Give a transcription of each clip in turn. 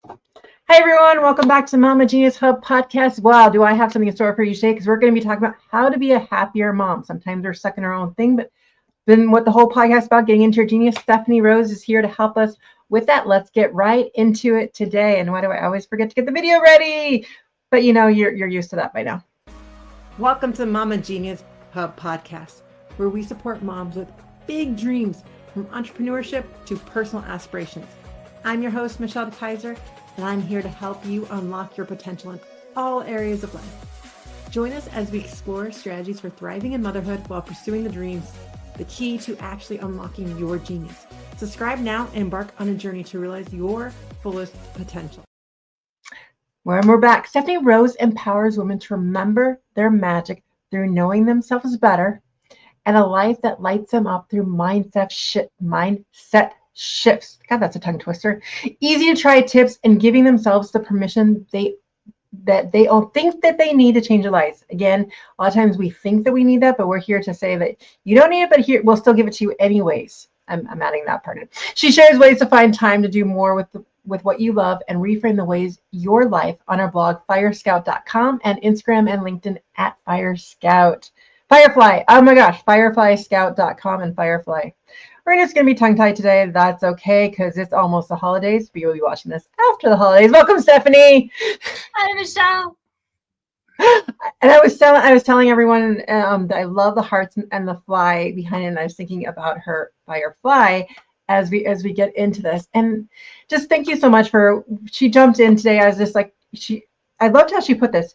Hi, everyone. Welcome back to Mama Genius Hub podcast. Wow, do I have something in store for you today? Because we're going to be talking about how to be a happier mom. Sometimes we're stuck in our own thing, but then what the whole podcast is about, getting into your genius. Stephanie Rose is here to help us with that. Let's get right into it today. And why do I always forget to get the video ready? But you're used to that by now. Welcome to Mama Genius Hub podcast, where we support moms with big dreams, from entrepreneurship to personal aspirations. I'm your host, Michelle DeKaiser, and I'm here to help you unlock your potential in all areas of life. Join us as we explore strategies for thriving in motherhood while pursuing the dreams, the key to actually unlocking your genius. Subscribe now and embark on a journey to realize your fullest potential. When we're back, Stephanie Rose empowers women to remember their magic through knowing themselves better and a life that lights them up through mindset shifts. God, that's a tongue twister. Easy to try tips and giving themselves the permission that they all think that they need to change their lives. Again, a lot of times we think that we need that, but we're here to say that you don't need it, but here we'll still give it to you anyways. I'm adding that part in. She shares ways to find time to do more with what you love and reframe the ways your life on our blog, firescout.com, and Instagram and LinkedIn at Firescout. Firefly, oh my gosh, fireflyscout.com and Firefly. We're just going to be tongue-tied today. That's okay, because it's almost the holidays. But you'll be watching this after the holidays. Welcome, Stephanie. Hi, Michelle. And I was telling everyone that I love the hearts and the fly behind it. And I was thinking about her Firefly as we get into this. And just thank you so much she jumped in today. I was just like, I loved how she put this.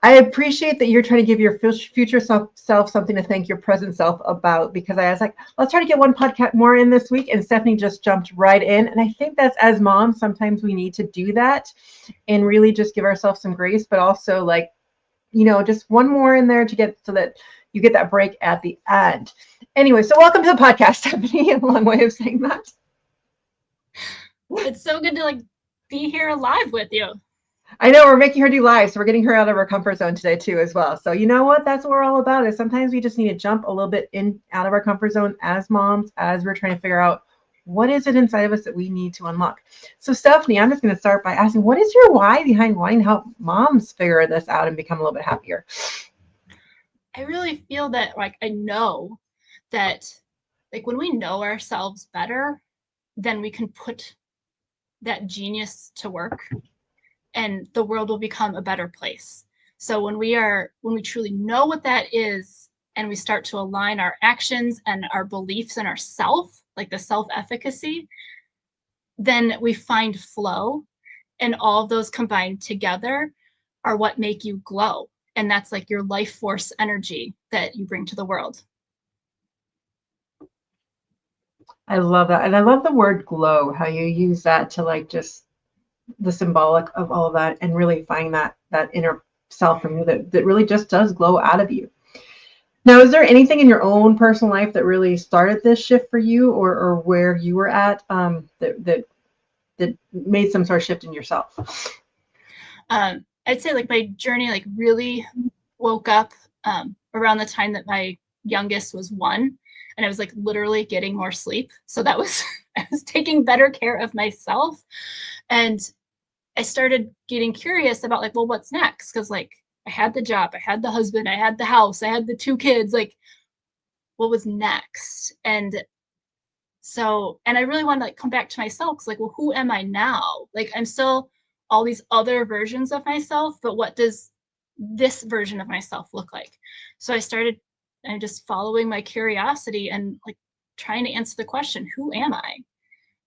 I appreciate that you're trying to give your future self something to thank your present self about, because I was like, let's try to get one podcast more in this week. And Stephanie just jumped right in. And I think that's, as moms, sometimes we need to do that and really just give ourselves some grace, but also just one more in there to get so that you get that break at the end. Anyway, so welcome to the podcast, Stephanie. A long way of saying that. It's so good to be here live with you. I know, we're making her do live, so we're getting her out of her comfort zone today too as well. So you know what? That's what we're all about, is sometimes we just need to jump a little bit out of our comfort zone as moms, as we're trying to figure out what is it inside of us that we need to unlock. So Stephanie, I'm just going to start by asking, what is your why behind wanting to help moms figure this out and become a little bit happier? I really feel that I know that when we know ourselves better, then we can put that genius to work and the world will become a better place. So when we truly know what that is, and we start to align our actions and our beliefs and ourself, like the self-efficacy, then we find flow, and all of those combined together are what make you glow. And that's your life force energy that you bring to the world. I love that. And I love the word glow, how you use that to just the symbolic of all of that, and really find that inner self from you that really just does glow out of you. Now, is there anything in your own personal life that really started this shift for you, or where you were at that made some sort of shift in yourself? I'd say my journey really woke up around the time that my youngest was 1, and I was literally getting more sleep. So that was I was taking better care of myself, and I started getting curious about well, what's next? Because I had the job, I had the husband, I had the house, I had the 2 kids. What was next? And I really wanted to come back to myself, because well, who am I now? I'm still all these other versions of myself, but what does this version of myself look like? So I started just following my curiosity and trying to answer the question, who am I?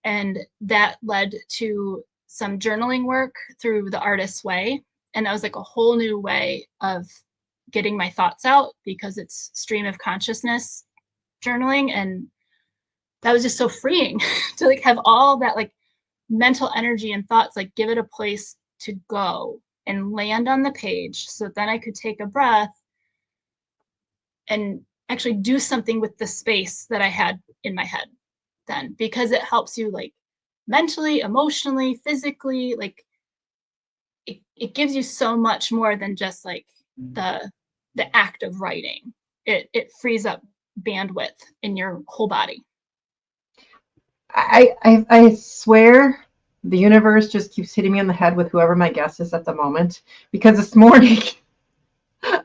And that led to some journaling work through the Artist's Way. And that was a whole new way of getting my thoughts out, because it's stream of consciousness journaling. And that was just so freeing to have all that mental energy and thoughts, give it a place to go and land on the page. So then I could take a breath and actually do something with the space that I had in my head then, because it helps you mentally, emotionally, physically, it gives you so much more than just the act of writing. It frees up bandwidth in your whole body. I swear the universe just keeps hitting me on the head with whoever my guest is at the moment. Because this morning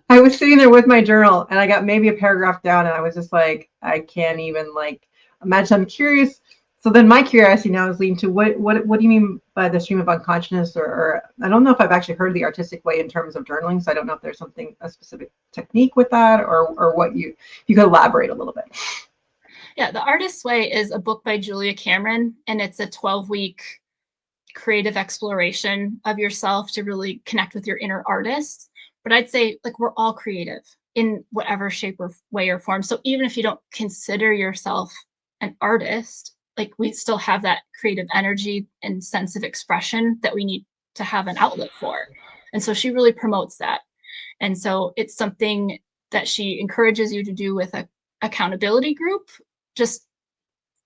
I was sitting there with my journal and I got maybe a paragraph down and I was just like, I can't even like imagine. I'm curious. So then my curiosity now is leading to what do you mean by the stream of unconsciousness, or I don't know if I've actually heard the artistic way in terms of journaling. So I don't know if there's a specific technique with that, or what you could elaborate a little bit. Yeah, The Artist's Way is a book by Julia Cameron, and it's a 12-week creative exploration of yourself to really connect with your inner artist. But I'd say like we're all creative in whatever shape or way or form. So even if you don't consider yourself an artist, like we still have that creative energy and sense of expression that we need to have an outlet for. And so she really promotes that. And so it's something that she encourages you to do with a accountability group, just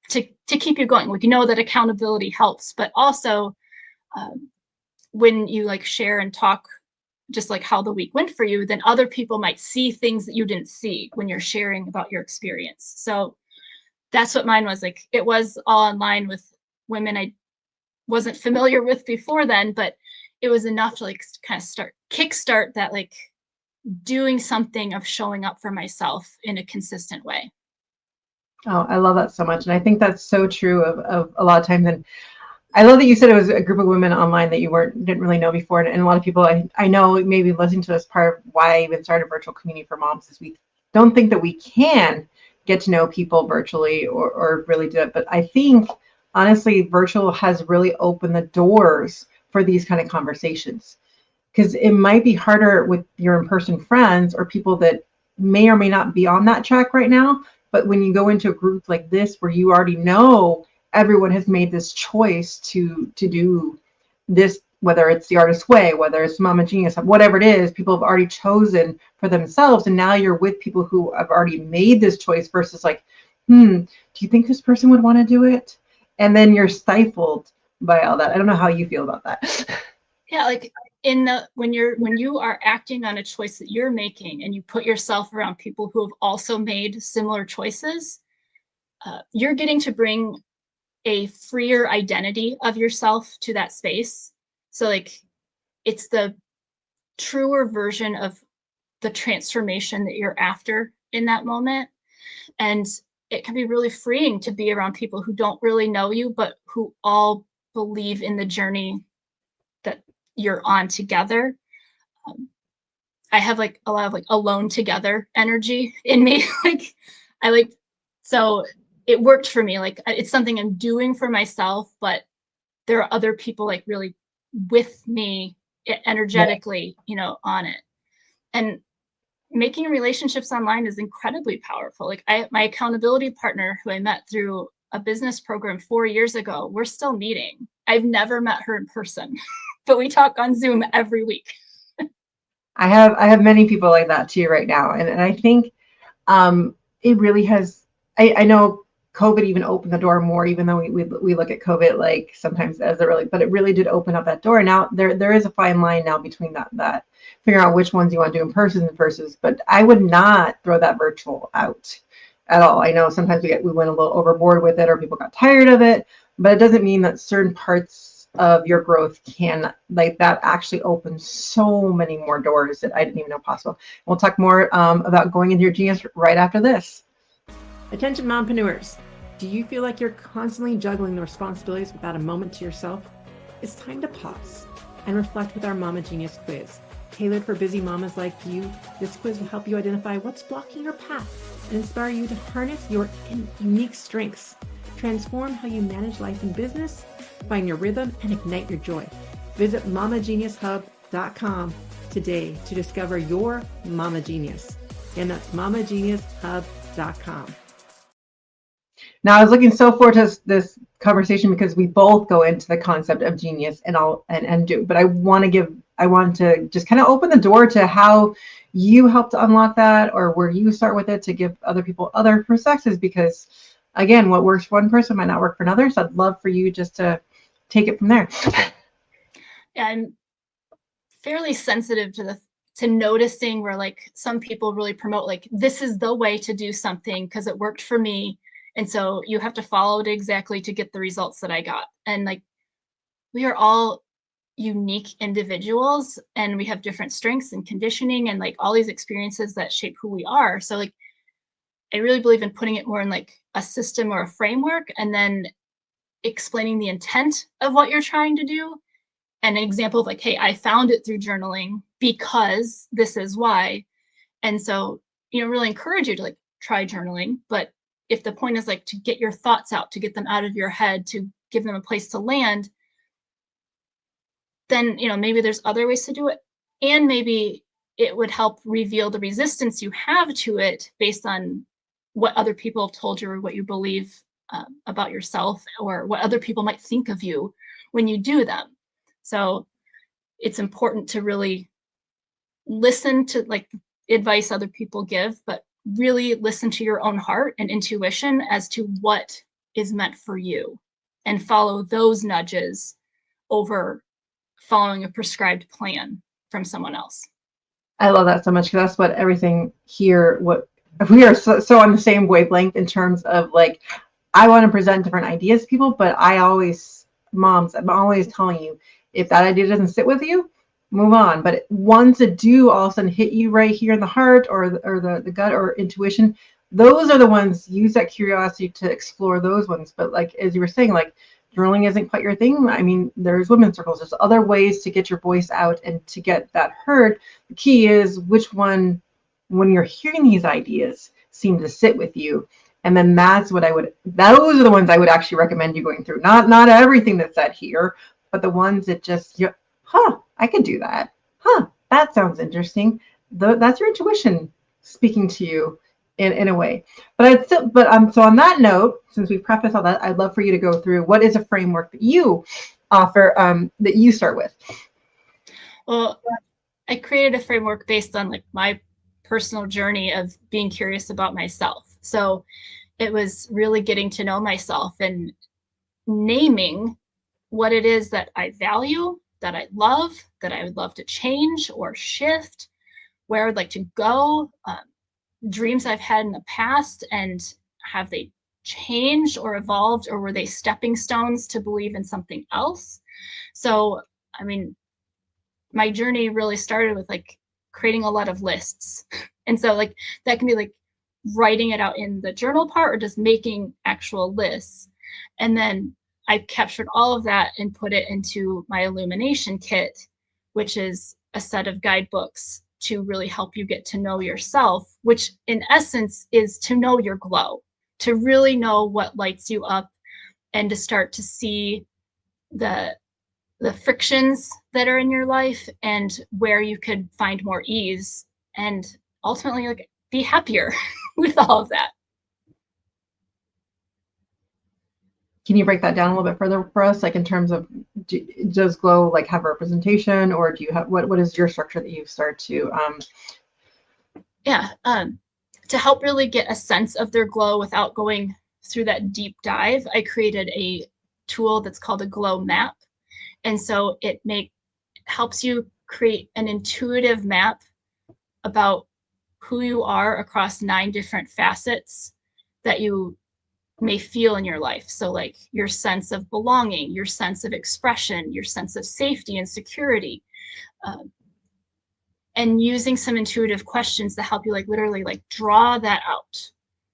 to keep you going. Like, you know that accountability helps, but also when you like share and talk just like how the week went for you, then other people might see things that you didn't see when you're sharing about your experience. So that's what mine was like. It was all online with women I wasn't familiar with before then, but it was enough to like kind of kickstart that like doing something of showing up for myself in a consistent way. Oh, I love that so much. And I think that's so true of a lot of times. And I love that you said it was a group of women online that you didn't really know before. And a lot of people I know maybe listening to this, part of why I even started virtual community for moms is we don't think that we can get to know people virtually or really do it. But I think honestly, virtual has really opened the doors for these kind of conversations, because it might be harder with your in-person friends or people that may or may not be on that track right now. But when you go into a group like this, where you already know everyone has made this choice to do this, whether it's the Artist's Way, whether it's Mama Genius, whatever it is, people have already chosen for themselves. And now you're with people who have already made this choice versus like, do you think this person would want to do it? And then you're stifled by all that. I don't know how you feel about that. Yeah, like when you are acting on a choice that you're making and you put yourself around people who have also made similar choices, you're getting to bring a freer identity of yourself to that space. So like it's the truer version of the transformation that you're after in that moment. And it can be really freeing to be around people who don't really know you, but who all believe in the journey that you're on together. I have like a lot of like alone together energy in me. Like I like, so it worked for me. Like it's something I'm doing for myself, but there are other people like really with me energetically, you know, on it. And making relationships online is incredibly powerful. Like my accountability partner who I met through a business program 4 years ago, we're still meeting. I've never met her in person, but we talk on Zoom every week. I have many people like that too right now. And I think it really has, I know COVID even opened the door more, even though we look at COVID like sometimes as but it really did open up that door. Now there is a fine line now between that figuring out which ones you want to do in person versus, but I would not throw that virtual out at all. I know sometimes we went a little overboard with it or people got tired of it, but it doesn't mean that certain parts of your growth can, like, that actually opens so many more doors that I didn't even know possible. We'll talk more about going into your genius right after this. Attention mompreneurs, do you feel like you're constantly juggling the responsibilities without a moment to yourself? It's time to pause and reflect with our Mama Genius quiz. Tailored for busy mamas like you, this quiz will help you identify what's blocking your path and inspire you to harness your unique strengths, transform how you manage life and business, find your rhythm, and ignite your joy. Visit mamageniushub.com today to discover your Mama Genius. And that's mamageniushub.com. Now, I was looking so forward to this conversation because we both go into the concept of genius and do. But I want to just kind of open the door to how you help to unlock that, or where you start with it, to give other people other perspectives, because again, what works for one person might not work for another. So I'd love for you just to take it from there. Yeah, I'm fairly sensitive to noticing where like some people really promote like this is the way to do something because it worked for me. And so you have to follow it exactly to get the results that I got. And like we are all unique individuals, and we have different strengths and conditioning and like all these experiences that shape who we are. So like I really believe in putting it more in like a system or a framework, and then explaining the intent of what you're trying to do. And an example of like, hey, I found it through journaling because this is why. And so, really encourage you to like try journaling. But if the point is like to get your thoughts out, to get them out of your head, to give them a place to land, then, maybe there's other ways to do it. And maybe it would help reveal the resistance you have to it based on what other people have told you or what you believe about yourself, or what other people might think of you when you do them. So it's important to really listen to like advice other people give, but really listen to your own heart and intuition as to what is meant for you, and follow those nudges over following a prescribed plan from someone else. I love that so much, because that's what everything here, what we are so on the same wavelength in terms of like, I want to present different ideas to people, but moms, I'm always telling you, if that idea doesn't sit with you, move on. But ones that do all of a sudden hit you right here in the heart or the gut or intuition, those are the ones, use that curiosity to explore those ones. But like, as you were saying, like journaling isn't quite your thing. I mean, there's women's circles, there's other ways to get your voice out and to get that heard. The key is which one, when you're hearing these ideas, seem to sit with you. And then those are the ones I would actually recommend you going through. Not everything that's said here, but the ones that just, I could do that. That sounds interesting. That's your intuition speaking to you in a way. But so on that note, since we preface all that, I'd love for you to go through what is a framework that you offer, that you start with. Well, I created a framework based on like my personal journey of being curious about myself. So it was really getting to know myself and naming what it is that I value, that I love, that I would love to change or shift, where I'd like to go, dreams I've had in the past, and have they changed or evolved, or were they stepping stones to believe in something else? So, I mean, my journey really started with like creating a lot of lists. And so like that can be like writing it out in the journal part, or just making actual lists. And then I captured all of that and put it into my illumination kit, which is a set of guidebooks to really help you get to know yourself, which in essence is to know your glow, to really know what lights you up, and to start to see the frictions that are in your life and where you could find more ease, and ultimately like be happier with all of that. Can you break that down a little bit further for us? Like in terms of, does glow like have representation, or do you have, what is your structure that you start to? To help really get a sense of their glow without going through that deep dive, I created a tool that's called a glow map. And so it helps you create an intuitive map about who you are across 9 different facets that you may feel in your life. So like your sense of belonging, your sense of expression, your sense of safety and security, and using some intuitive questions to help you like literally like draw that out.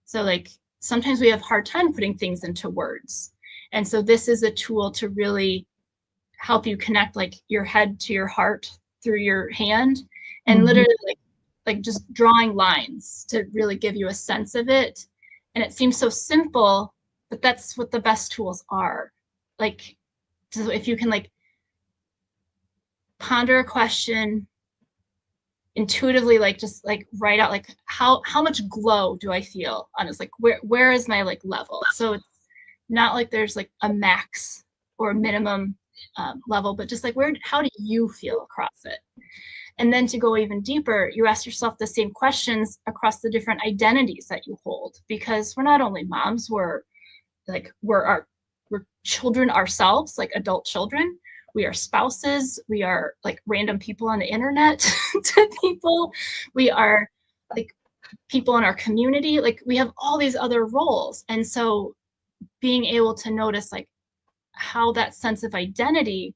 So like sometimes we have a hard time putting things into words. And so this is a tool to really help you connect like your head to your heart through your hand, and literally like just drawing lines to really give you a sense of it. And it seems so simple, but that's what the best tools are. Like, so if you can like ponder a question intuitively, like just like write out like how much glow do I feel on this, like where is my like level. So it's not like there's like a max or a minimum level, but just like how do you feel across it? And then to go even deeper, you ask yourself the same questions across the different identities that you hold, because we're not only moms, we're children ourselves, like adult children. We are spouses. We are like random people on the internet to people. We are like people in our community. Like we have all these other roles. And so being able to notice like how that sense of identity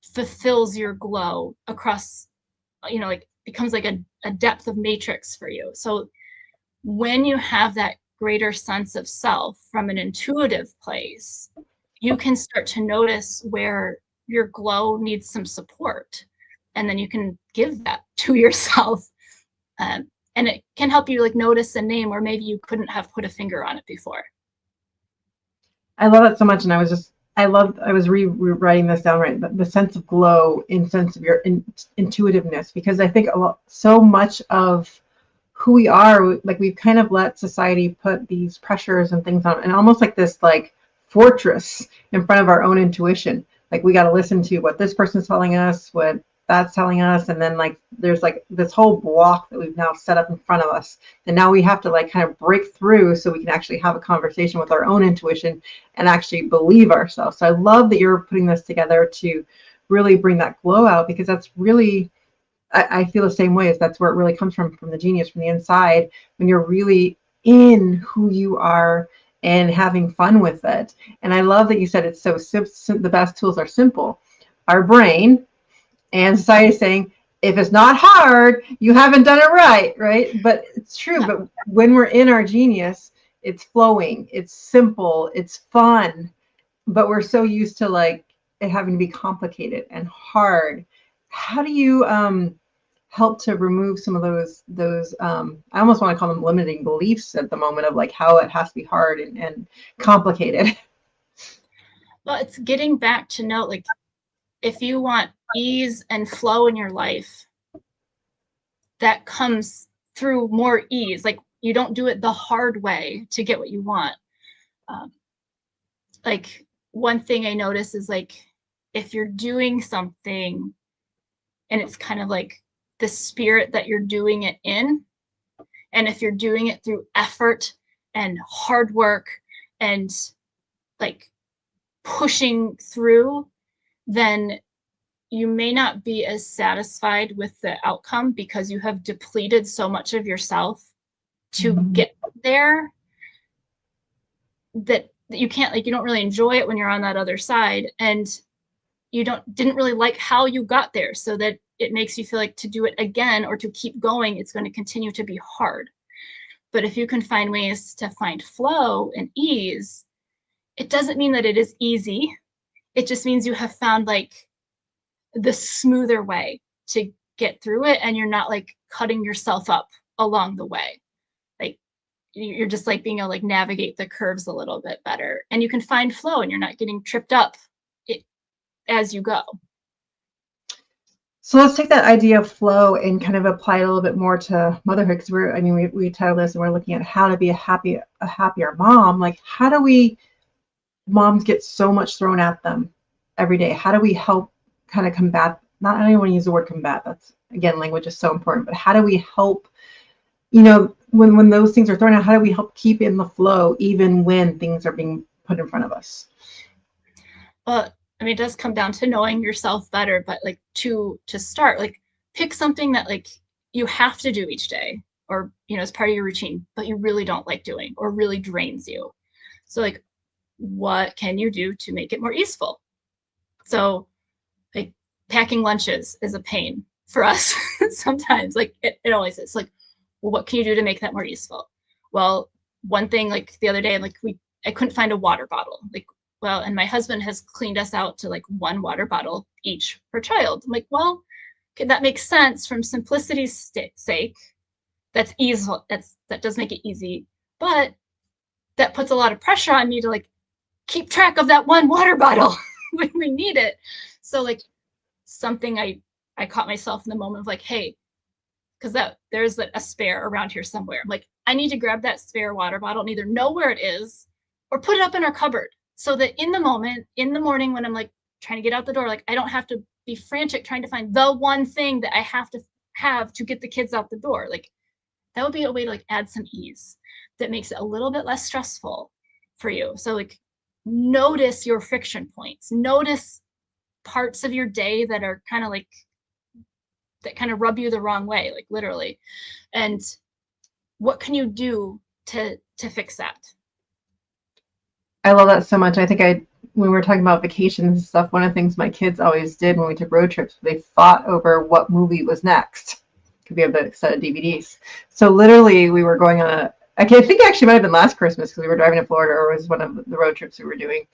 fulfills your glow across, like becomes like a depth of matrix for you. So when you have that greater sense of self from an intuitive place, you can start to notice where your glow needs some support. And then you can give that to yourself. And it can help you like notice a name where maybe you couldn't have put a finger on it before. I love it so much. And I was rewriting this down, right? The sense of glow in sense of your intuitiveness, because I think so much of who we are, like we've kind of let society put these pressures and things on, and almost like this like fortress in front of our own intuition. Like we got to listen to what this person's telling us, what that's telling us, and then like there's like this whole block that we've now set up in front of us, and now we have to like kind of break through so we can actually have a conversation with our own intuition and actually believe ourselves. So I love that you're putting this together to really bring that glow out, because that's really, I feel the same way, as that's where it really comes from the genius, from the inside, when you're really in who you are and having fun with it. And I love that you said it's so the best tools are simple. Our brain and society is saying, if it's not hard, you haven't done it right? But it's true. Yeah. But when we're in our genius, it's flowing, it's simple, it's fun. But we're so used to like it having to be complicated and hard. How do you help to remove some of those I almost want to call them limiting beliefs at the moment, of like how it has to be hard and complicated? Well, it's getting back to know, like, if you want ease and flow in your life, that comes through more ease. Like, you don't do it the hard way to get what you want. Like, one thing I notice is, like, if you're doing something and it's kind of like the spirit that you're doing it in, and if you're doing it through effort and hard work and like pushing through, then you may not be as satisfied with the outcome because you have depleted so much of yourself to get there that you can't, like, you don't really enjoy it when you're on that other side, and you didn't really like how you got there, so that it makes you feel like to do it again or to keep going, it's going to continue to be hard. But if you can find ways to find flow and ease, it doesn't mean that it is easy. It just means you have found like the smoother way to get through it, and you're not like cutting yourself up along the way. Like, you're just like being able to like navigate the curves a little bit better, and you can find flow and you're not getting tripped up as you go. So let's take that idea of flow and kind of apply it a little bit more to motherhood, because we titled this and we're looking at how to be a happier mom. Like, how do moms get so much thrown at them every day? How do we help kind of combat, I don't even want to use the word combat, that's, again, language is so important, but how do we help, when those things are thrown out, how do we help keep in the flow even when things are being put in front of us? Well, I mean, it does come down to knowing yourself better, but like to start, like, pick something that like you have to do each day, or as part of your routine, but you really don't like doing or really drains you. So like, what can you do to make it more easeful? So like, packing lunches is a pain for us sometimes. Like, it always is. Like, well, what can you do to make that more easeful? Well, one thing, like the other day, like I couldn't find a water bottle. Like, well, and my husband has cleaned us out to like one water bottle each per child. I'm like, well, okay, that makes sense from simplicity's sake. That's easy. That does make it easy, but that puts a lot of pressure on me to like keep track of that one water bottle when we need it. So like, something I caught myself in the moment of like, hey, because there's a spare around here somewhere. I'm like, I need to grab that spare water bottle and either know where it is or put it up in our cupboard, so that in the moment, in the morning, when I'm like trying to get out the door, like I don't have to be frantic trying to find the one thing that I have to get the kids out the door. Like, that would be a way to like add some ease that makes it a little bit less stressful for you. So like, notice your friction points, notice parts of your day that are kind of like, that kind of rub you the wrong way, like literally. And what can you do to fix that? I love that so much. I think when we were talking about vacations and stuff, one of the things my kids always did when we took road trips, they fought over what movie was next. Because we have the set of DVDs. So literally we were going on I think it actually might have been last Christmas because we were driving to Florida, or it was one of the road trips we were doing.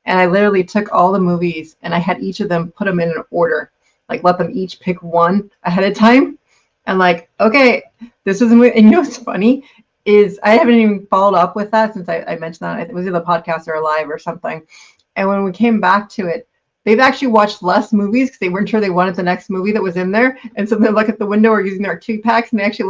And I literally took all the movies and I had each of them put them in an order, like let them each pick one ahead of time. And like, okay, this is a movie. And you know what's funny is I haven't even followed up with that since I mentioned that. It was either Podcast or Live or something. And when we came back to it, they've actually watched less movies because they weren't sure they wanted the next movie that was in there. And so they look at the window or using their 2-packs, and they actually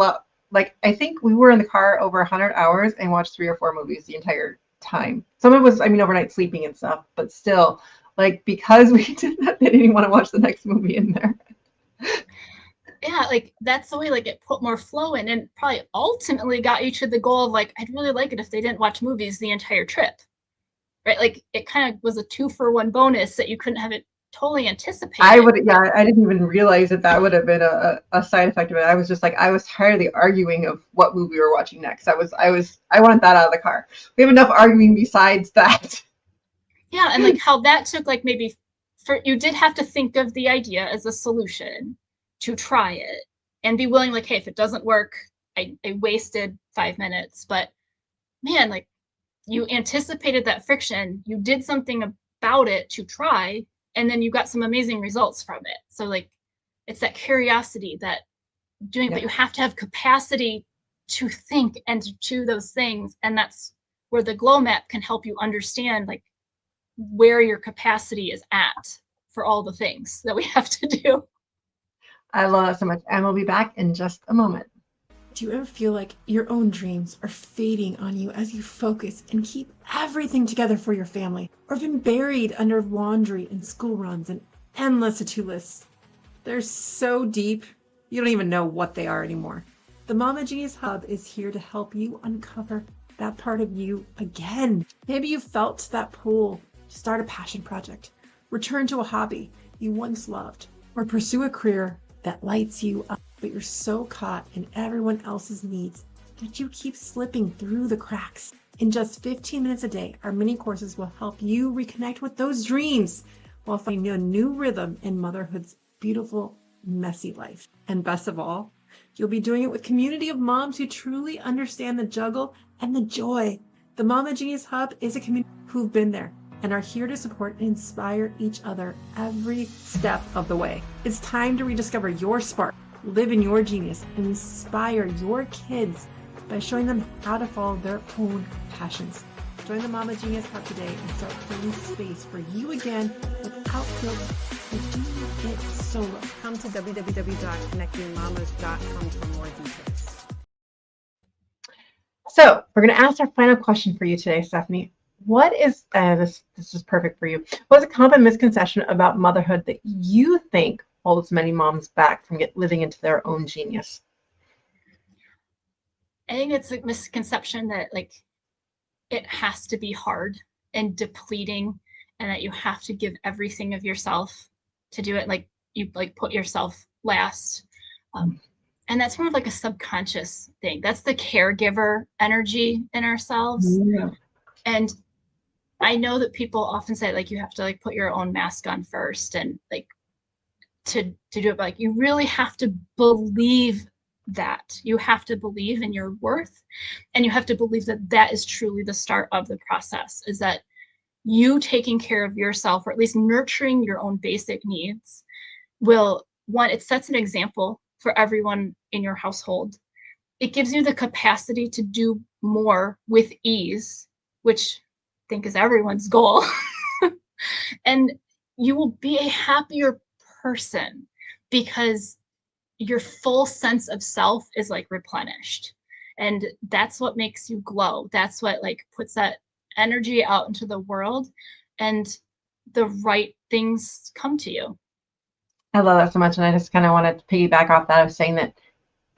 like, I think we were in the car over 100 hours and watched 3 or 4 movies the entire time. Some of it was, overnight sleeping and stuff, but still, like, because we did that, they didn't even want to watch the next movie in there. Yeah, like that's the way like it put more flow in, and probably ultimately got you to the goal of like, I'd really like it if they didn't watch movies the entire trip. Right? Like it kind of was a 2-for-1 bonus that you couldn't have it totally anticipated. I didn't even realize that would have been a side effect of it. I was just like, I was tired of the arguing of what movie we were watching next. I wanted that out of the car. We have enough arguing besides that. Yeah, and like how that took like maybe you did have to think of the idea as a solution to try it and be willing, like, hey, if it doesn't work, I wasted 5 minutes. But man, like you anticipated that friction, you did something about it to try, and then you got some amazing results from it. So like it's that curiosity that doing, but you have to have capacity to think and to do those things. And that's where the glow map can help you understand like where your capacity is at for all the things that we have to do. I love that so much. And we'll be back in just a moment. Do you ever feel like your own dreams are fading on you as you focus and keep everything together for your family? Or been buried under laundry and school runs and endless to-do lists? They're so deep, you don't even know what they are anymore. The Mama Genius Hub is here to help you uncover that part of you again. Maybe you felt that pull to start a passion project, return to a hobby you once loved, or pursue a career that lights you up, but you're so caught in everyone else's needs that you keep slipping through the cracks. In just 15 minutes a day, our mini courses will help you reconnect with those dreams while finding a new rhythm in motherhood's beautiful, messy life. And best of all, you'll be doing it with a community of moms who truly understand the juggle and the joy. The Mama Genius Hub is a community who've been there and are here to support and inspire each other every step of the way. It's time to rediscover your spark, live in your genius, and inspire your kids by showing them how to follow their own passions. Join the Mama Genius Hub today and start creating space for you again without guilt and doing it solo. Come to www.connectingmamas.com for more details. So we're going to ask our final question for you today, Stephanie. What is, this is perfect for you. What's a common misconception about motherhood that you think holds many moms back from living into their own genius? I think it's a misconception that like it has to be hard and depleting, and that you have to give everything of yourself to do it. Like you like put yourself last. And that's more of like a subconscious thing. That's the caregiver energy in ourselves. Yeah. And I know that people often say like you have to like put your own mask on first and like to do it, but like you really have to believe that. You have to believe in your worth, and you have to believe that that is truly the start of the process, is that you taking care of yourself, or at least nurturing your own basic needs, will, one, it sets an example for everyone in your household. It gives you the capacity to do more with ease, which I think is everyone's goal. And you will be a happier person because your full sense of self is like replenished. And that's what makes you glow. That's what like puts that energy out into the world, and the right things come to you. I love that so much. And I just kind of wanted to piggyback off that of saying that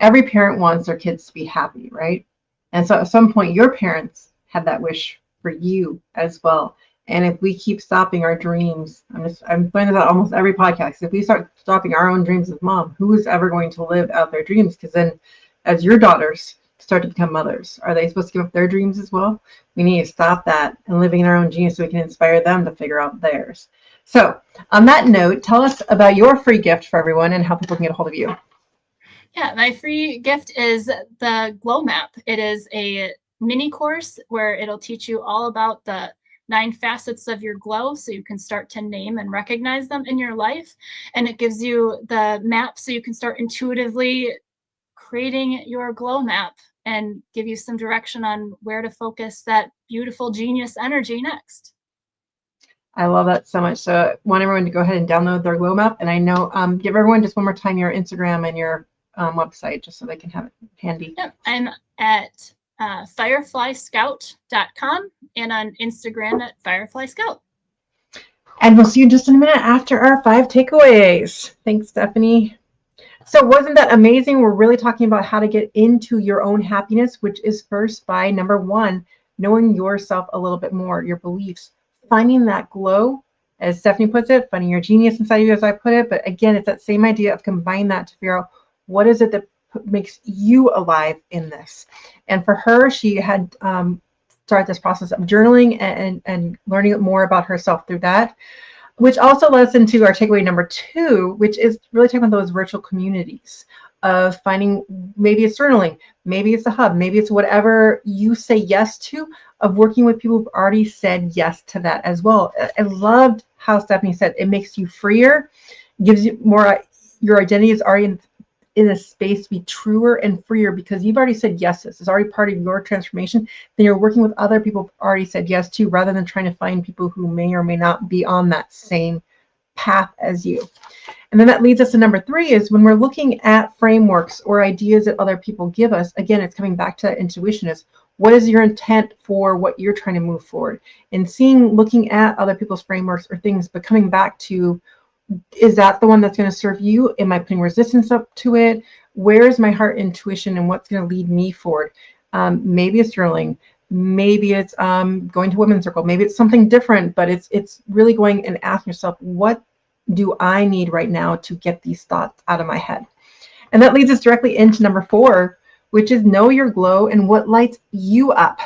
every parent wants their kids to be happy, right? And so at some point, your parents had that wish for you as well. And if we keep stopping our dreams, I'm pointing this out almost every podcast. If we start stopping our own dreams as mom, who is ever going to live out their dreams? Because then as your daughters start to become mothers? Are they supposed to give up their dreams as well? We need to stop that and living in our own genius so we can inspire them to figure out theirs. So on that note, tell us about your free gift for everyone and how people can get a hold of you. Yeah, my free gift is the Glow Map. It is a mini course where it'll teach you all about the 9 facets of your glow so you can start to name and recognize them in your life. And it gives you the map so you can start intuitively creating your glow map and give you some direction on where to focus that beautiful genius energy next. I love that so much. So I want everyone to go ahead and download their glow map. And I know, give everyone just one more time your Instagram and your website just so they can have it handy. Yep, I'm at fireflyscout.com and on Instagram at fireflyscout. And we'll see you in just in a minute after our 5 takeaways. Thanks, Stephanie. So wasn't that amazing? We're really talking about how to get into your own happiness, which is first by number 1, knowing yourself a little bit more, your beliefs, finding that glow, as Stephanie puts it, finding your genius inside of you, as I put it. But again, it's that same idea of combining that to figure out what is it that makes you alive in this. And for her, she had started this process of journaling and learning more about herself through that, which also led us into our takeaway number 2, which is really talking about those virtual communities of finding, maybe it's journaling, maybe it's a hub, maybe it's whatever you say yes to, of working with people who've already said yes to that as well. I loved how Stephanie said it makes you freer, gives you more, your identity is already in a space to be truer and freer because you've already said yes. This is already part of your transformation. Then you're working with other people who've already said yes to, rather than trying to find people who may or may not be on that same path as you. And then that leads us to number 3, is when we're looking at frameworks or ideas that other people give us, again, it's coming back to that intuition, is what is your intent for what you're trying to move forward? And looking at other people's frameworks or things, but coming back to, is that the one that's going to serve you? Am I putting resistance up to it? Where is my heart intuition and what's going to lead me forward? Maybe it's journaling. Maybe it's going to Women's Circle. Maybe it's something different, but it's really going and asking yourself, what do I need right now to get these thoughts out of my head? And that leads us directly into number 4, which is know your glow and what lights you up,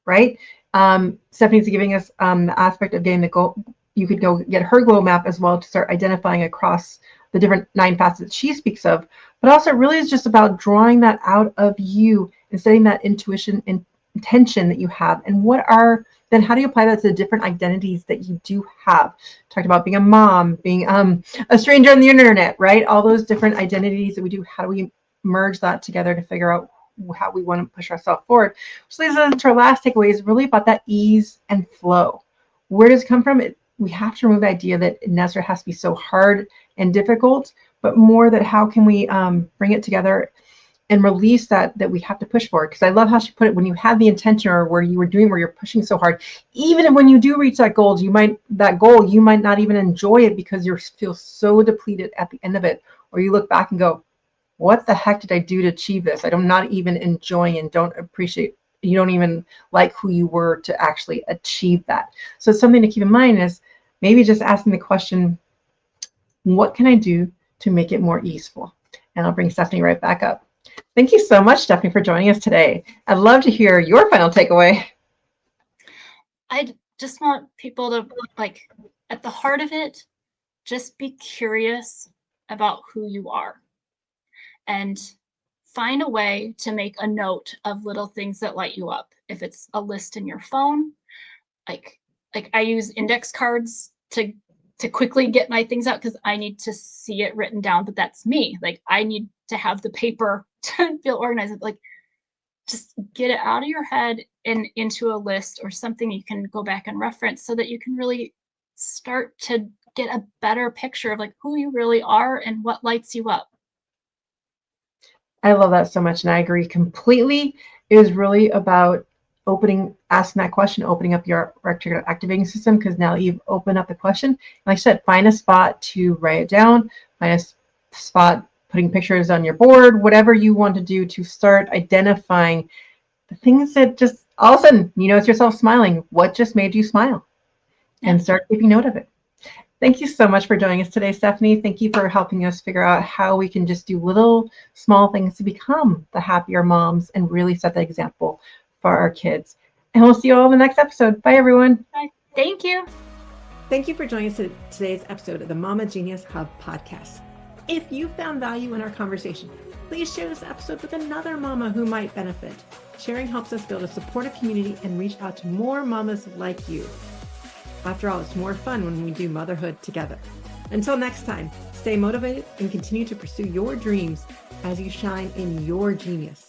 right? Stephanie's giving us the aspect of getting the goal. You could go get her glow map as well to start identifying across the different 9 facets she speaks of, but also it really is just about drawing that out of you and setting that intuition and intention that you have. And then how do you apply that to the different identities that you do have? Talked about being a mom, being a stranger on the internet, right? All those different identities that we do. How do we merge that together to figure out how we want to push ourselves forward? Which leads us to our last takeaway, is really about that ease and flow. Where does it come from? We have to remove the idea that necessarily has to be so hard and difficult, but more that how can we bring it together and release that we have to push for. Because I love how she put it, when you have the intention or where you're pushing so hard, even when you do reach that goal, you might not even enjoy it because you feel so depleted at the end of it. Or you look back and go, what the heck did I do to achieve this? I'm not even enjoying and don't appreciate. You don't even like who you were to actually achieve that. So something to keep in mind is maybe just asking the question, what can I do to make it more easeful? And I'll bring Stephanie right back up. Thank you so much, Stephanie, for joining us today. I'd love to hear your final takeaway. I just want people to, at the heart of it, just be curious about who you are and find a way to make a note of little things that light you up. If it's a list in your phone, like I use index cards to quickly get my things out because I need to see it written down, but that's me. I need to have the paper to feel organized. Just get it out of your head and into a list or something you can go back and reference so that you can really start to get a better picture of who you really are and what lights you up. I love that so much, and I agree completely. It is really about asking that question, opening up your reticular activating system, because now you've opened up the question. Like I said, find a spot to write it down, find a spot putting pictures on your board, whatever you want to do to start identifying the things that just all of a sudden, you notice yourself smiling. What just made you smile? And start keeping note of it. Thank you so much for joining us today, Stephanie. Thank you for helping us figure out how we can just do little small things to become the happier moms and really set the example for our kids. And we'll see you all in the next episode. Bye, everyone. Bye. Thank you. Thank you for joining us in today's episode of the Mama Genius Hub podcast. If you found value in our conversation, please share this episode with another mama who might benefit. Sharing helps us build a supportive community and reach out to more mamas like you. After all, it's more fun when we do motherhood together. Until next time, stay motivated and continue to pursue your dreams as you shine in your genius.